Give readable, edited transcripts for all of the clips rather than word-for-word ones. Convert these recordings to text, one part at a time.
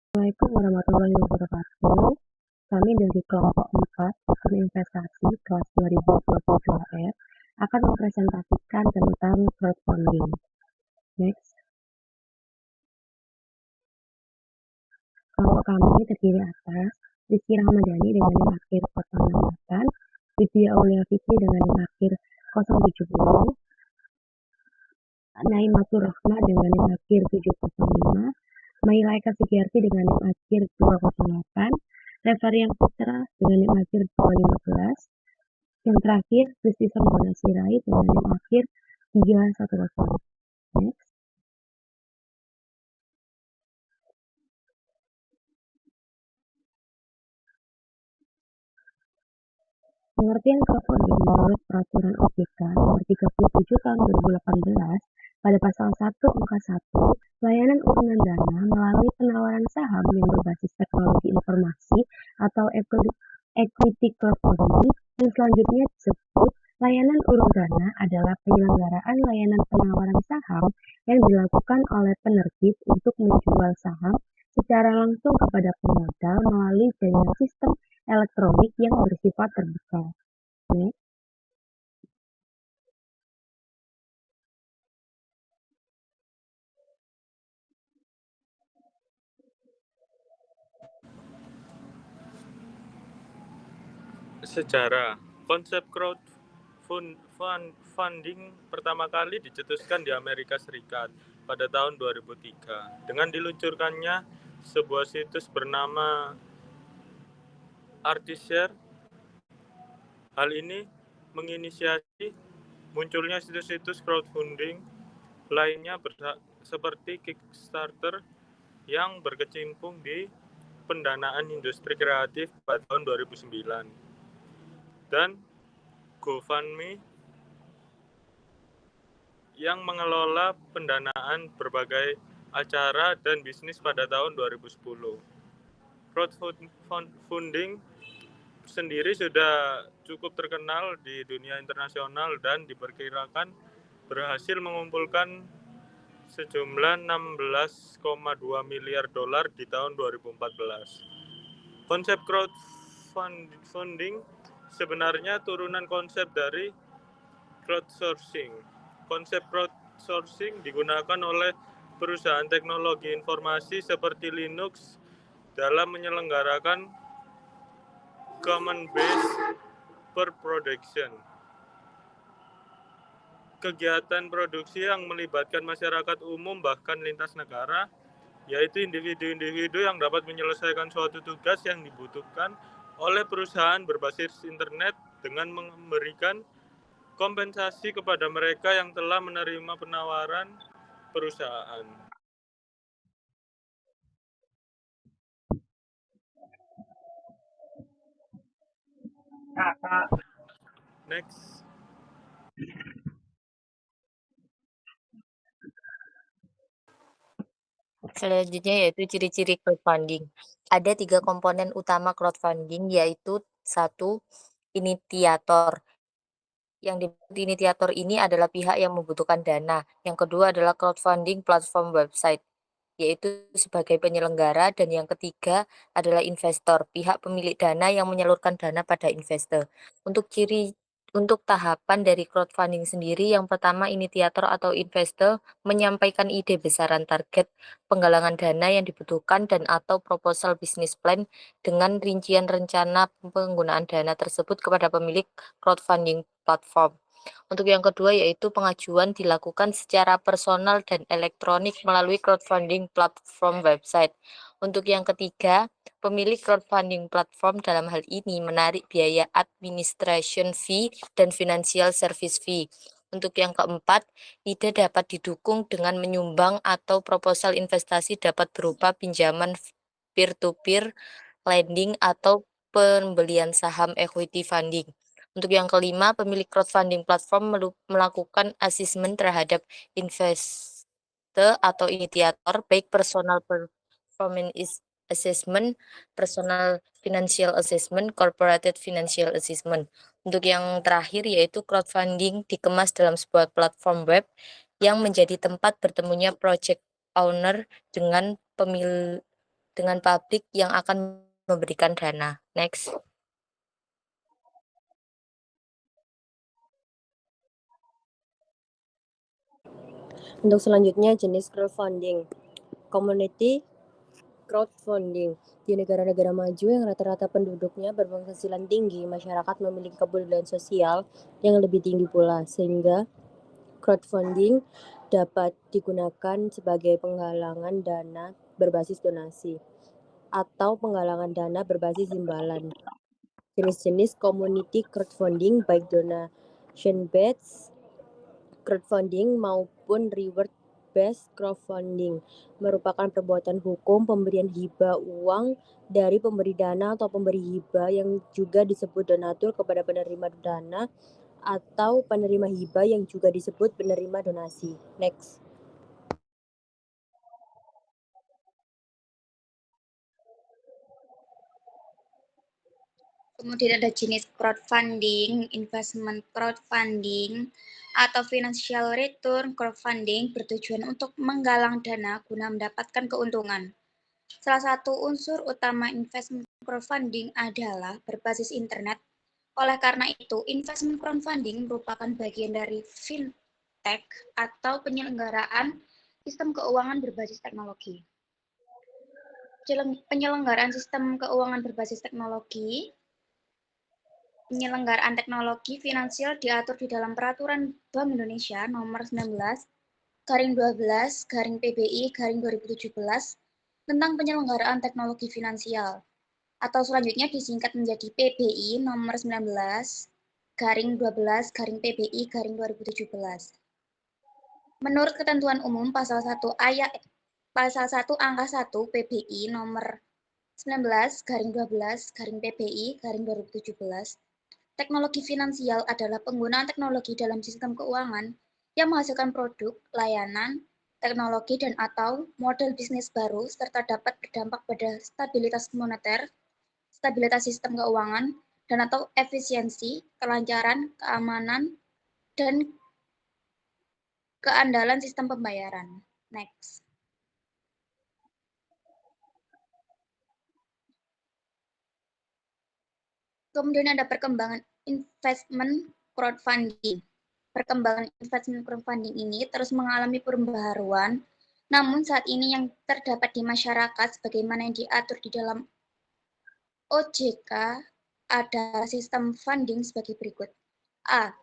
Assalamualaikum warahmatullahi wabarakatuh. Kami dari kelompok 4 Sistem Investasi kelas 2027 HR akan mempresentasikan tentang crowdfunding. Next. Kelompok kami terdiri atas Rizky Rahmadani dengan NIM akhir 068, Widya Aulia Fikri dengan NIM akhir 070, Naimatur Rahma dengan NIM akhir 705, Maila Eka Sugiyarti dengan NIM akhir 208, Revarian Putra dengan NIM akhir 215, yang terakhir Kristi Sambona Sirait dengan NIM akhir 310. Next. Pengertian crowdfunding menurut Peraturan OJK Nomor 37 Tahun 2018 pada Pasal 1 Angka 1, layanan urunan dana melalui penawaran saham yang berbasis teknologi informasi atau equity crowdfunding, dan selanjutnya disebut layanan urun dana adalah penyelenggaraan layanan penawaran saham yang dilakukan oleh penerbit untuk menjual saham secara langsung kepada pemodal melalui jaringan sistem elektronik yang bersifat terbuka. Next. Sejarah. Konsep crowdfunding pertama kali dicetuskan di Amerika Serikat pada tahun 2003 dengan diluncurkannya sebuah situs bernama Artshare. Hal ini menginisiasi munculnya situs-situs crowdfunding lainnya seperti Kickstarter yang berkecimpung di pendanaan industri kreatif pada tahun 2009 dan GoFundMe yang mengelola pendanaan berbagai acara dan bisnis pada tahun 2010. Crowdfunding sendiri sudah cukup terkenal di dunia internasional dan diperkirakan berhasil mengumpulkan sejumlah 16,2 miliar dolar di tahun 2014. Konsep crowdfunding sebenarnya turunan konsep dari crowdsourcing. Konsep crowdsourcing digunakan oleh perusahaan teknologi informasi seperti Linux dalam menyelenggarakan common base per production. Kegiatan produksi yang melibatkan masyarakat umum bahkan lintas negara, yaitu individu-individu yang dapat menyelesaikan suatu tugas yang dibutuhkan oleh perusahaan berbasis internet dengan memberikan kompensasi kepada mereka yang telah menerima penawaran perusahaan. Next. Selanjutnya yaitu ciri-ciri crowdfunding. Ada 3 komponen utama crowdfunding, yaitu 1, inisiator. Yang disebut inisiator ini adalah pihak yang membutuhkan dana. Yang kedua adalah crowdfunding platform website, yaitu sebagai penyelenggara, dan yang ketiga adalah investor, pihak pemilik dana yang menyalurkan dana pada investor. Untuk tahapan dari crowdfunding sendiri, yang pertama inisiator atau investor menyampaikan ide besaran target penggalangan dana yang dibutuhkan dan atau proposal business plan dengan rincian rencana penggunaan dana tersebut kepada pemilik crowdfunding platform. Untuk yang kedua yaitu pengajuan dilakukan secara personal dan elektronik melalui crowdfunding platform website. Untuk yang ketiga, pemilik crowdfunding platform dalam hal ini menarik biaya administration fee dan financial service fee. Untuk yang keempat, ide dapat didukung dengan menyumbang atau proposal investasi dapat berupa pinjaman peer-to-peer lending atau pembelian saham equity funding. Untuk yang kelima, pemilik crowdfunding platform melakukan asesmen terhadap investor atau inisiator, baik personal performance assessment, personal financial assessment, corporate financial assessment. Untuk yang terakhir yaitu crowdfunding dikemas dalam sebuah platform web yang menjadi tempat bertemunya project owner dengan dengan pabrik yang akan memberikan dana. Next. Untuk selanjutnya jenis crowdfunding. Community crowdfunding. Di negara-negara maju yang rata-rata penduduknya berpenghasilan tinggi, masyarakat memiliki kepedulian sosial yang lebih tinggi pula, sehingga crowdfunding dapat digunakan sebagai penggalangan dana berbasis donasi atau penggalangan dana berbasis imbalan. Jenis-jenis community crowdfunding baik donation-based crowdfunding maupun reward-based crowdfunding merupakan perbuatan hukum pemberian hibah uang dari pemberi dana atau pemberi hibah yang juga disebut donatur kepada penerima dana atau penerima hibah yang juga disebut penerima donasi. Next. Kemudian ada jenis crowdfunding, investment crowdfunding, atau financial return crowdfunding bertujuan untuk menggalang dana guna mendapatkan keuntungan. Salah satu unsur utama investment crowdfunding adalah berbasis internet. Oleh karena itu, investment crowdfunding merupakan bagian dari fintech atau penyelenggaraan sistem keuangan berbasis teknologi. Penyelenggaraan sistem keuangan berbasis teknologi Penyelenggaraan teknologi finansial diatur di dalam Peraturan Bank Indonesia Nomor 19/12/PBI/2017 tentang penyelenggaraan teknologi finansial, atau selanjutnya disingkat menjadi PBI Nomor 19/12/PBI/2017. Menurut ketentuan umum pasal 1 angka 1 PBI Nomor 19/12/PBI/2017, teknologi finansial adalah penggunaan teknologi dalam sistem keuangan yang menghasilkan produk, layanan, teknologi, dan atau model bisnis baru serta dapat berdampak pada stabilitas moneter, stabilitas sistem keuangan, dan atau efisiensi, kelancaran, keamanan, dan keandalan sistem pembayaran. Next. Kemudian ada perkembangan investment crowdfunding. Perkembangan investment crowdfunding ini terus mengalami pembaharuan, namun saat ini yang terdapat di masyarakat sebagaimana yang diatur di dalam OJK ada sistem funding sebagai berikut. A.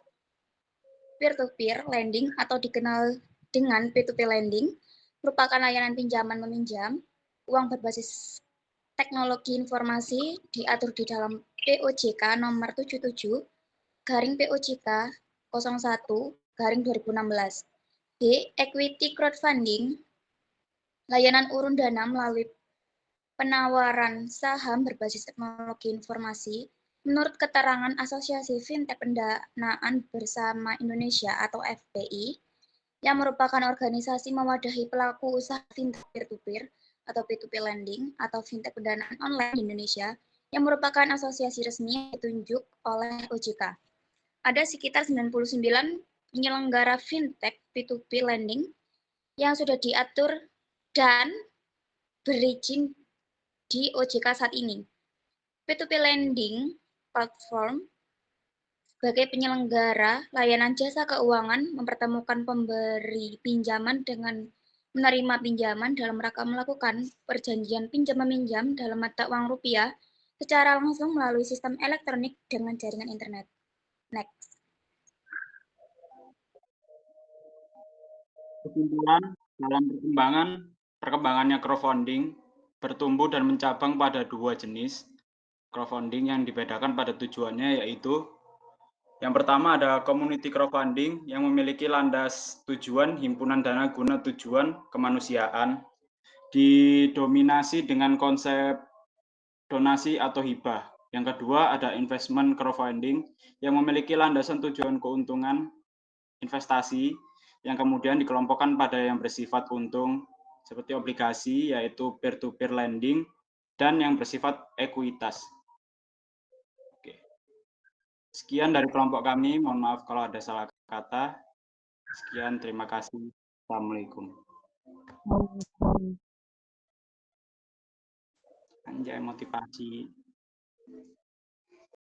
Peer-to-peer lending atau dikenal dengan P2P lending merupakan layanan pinjaman-meminjam uang berbasis teknologi informasi diatur di dalam POJK nomor 77/POJK 01/2016. B. Equity crowdfunding, layanan urun dana melalui penawaran saham berbasis teknologi informasi menurut keterangan Asosiasi Fintech Pendanaan Bersama Indonesia atau FPI, yang merupakan organisasi mewadahi pelaku usaha fintech peer-to-peer atau P2P lending atau fintech pendanaan online di Indonesia, yang merupakan asosiasi resmi yang ditunjuk oleh OJK. Ada sekitar 99 penyelenggara fintech P2P lending yang sudah diatur dan berizin di OJK saat ini. P2P lending platform sebagai penyelenggara layanan jasa keuangan mempertemukan pemberi pinjaman dengan menerima pinjaman dalam rangka melakukan perjanjian pinjam-meminjam dalam mata uang rupiah secara langsung melalui sistem elektronik dengan jaringan internet. Next. Kesimpulan, dalam perkembangannya crowdfunding bertumbuh dan mencabang pada dua jenis crowdfunding yang dibedakan pada tujuannya, yaitu yang pertama ada community crowdfunding yang memiliki landas tujuan himpunan dana guna tujuan kemanusiaan, didominasi dengan konsep donasi atau hibah. Yang kedua ada investment crowdfunding yang memiliki landasan tujuan keuntungan investasi yang kemudian dikelompokkan pada yang bersifat untung seperti obligasi, yaitu peer-to-peer lending, dan yang bersifat ekuitas. Oke. Sekian dari kelompok kami, mohon maaf kalau ada salah kata. Sekian, terima kasih. Assalamualaikum. Anjay, motivasi.